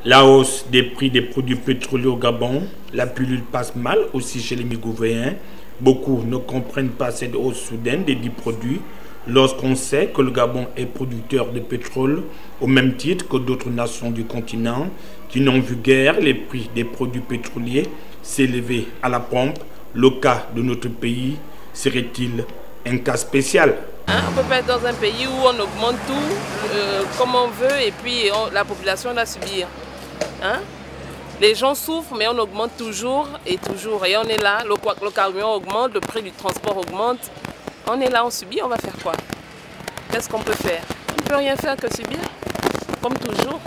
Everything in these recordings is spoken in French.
La hausse des prix des produits pétroliers au Gabon, la pilule passe mal aussi chez les Migovéens. Beaucoup ne comprennent pas cette hausse soudaine des dits produits lorsqu'on sait que le Gabon est producteur de pétrole au même titre que d'autres nations du continent qui n'ont vu guère les prix des produits pétroliers s'élever à la pompe. Le cas de notre pays serait-il un cas spécial? On ne peut pas être dans un pays où on augmente tout comme on veut et puis la population va subir. Les gens souffrent mais on augmente toujours et toujours. Et on est là, le carburant augmente, le prix du transport augmente. On est là, on subit, on va faire quoi? Qu'est-ce qu'on peut faire? On ne peut rien faire que subir, comme toujours.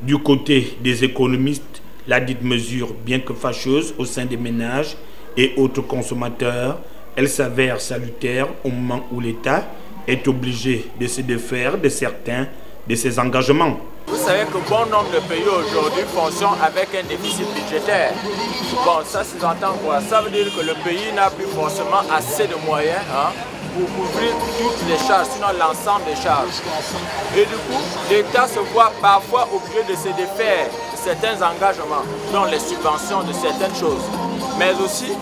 Du côté des économistes, la dite mesure, bien que fâcheuse au sein des ménages et autres consommateurs, elle s'avère salutaire au moment où l'État est obligé de se défaire de certains de ses engagements. Vous savez que bon nombre de pays aujourd'hui fonctionnent avec un déficit budgétaire. Bon, ça sous-entend quoi? Ça veut dire que le pays n'a plus forcément assez de moyens pour couvrir toutes les charges, sinon l'ensemble des charges. Et du coup, l'État se voit parfois obligé de se défaire de certains engagements, dont les subventions de certaines choses. Mais aussi,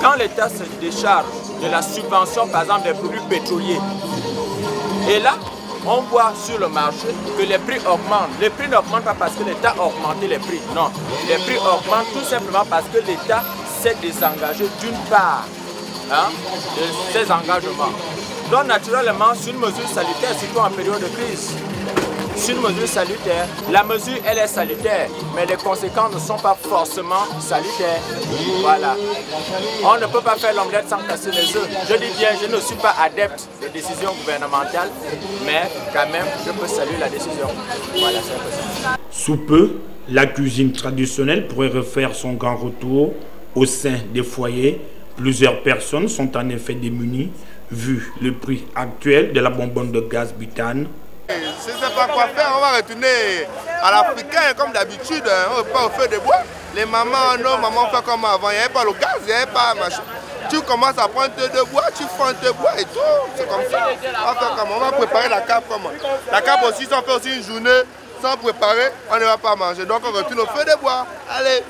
quand l'État se décharge de la subvention, par exemple, des produits pétroliers, et là, on voit sur le marché que les prix augmentent. Les prix n'augmentent pas parce que l'État a augmenté les prix. Non, les prix augmentent tout simplement parce que l'État s'est désengagé d'une part de ses engagements. Donc naturellement, c'est une mesure salutaire, surtout en période de crise. C'est une mesure salutaire. La mesure, elle est salutaire, mais les conséquences ne sont pas forcément salutaires. Voilà. On ne peut pas faire l'omelette sans casser les œufs. Je dis bien, je ne suis pas adepte des décisions gouvernementales, mais quand même, je peux saluer la décision. Voilà, c'est possible. Sous peu, la cuisine traditionnelle pourrait refaire son grand retour au sein des foyers. Plusieurs personnes sont en effet démunies, vu le prix actuel de la bonbonne de gaz butane. Si je ne sais pas quoi faire, on va retourner à l'africain comme d'habitude, on ne pas au feu de bois. Les mamans, nos mamans font comme avant, il n'y avait pas le gaz, il n'y avait pas machin. Tu commences à prendre de bois, tu fends de bois et tout, c'est comme ça. On va préparer la cape comment? La cape aussi, si on fait aussi une journée sans préparer, on ne va pas manger. Donc on retourne au feu de bois. Allez.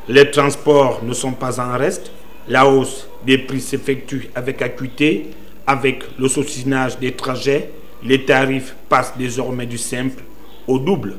Les transports ne sont pas en reste. La hausse des prix s'effectue avec acuité, avec le saucissinage des trajets. Les tarifs passent désormais du simple au double.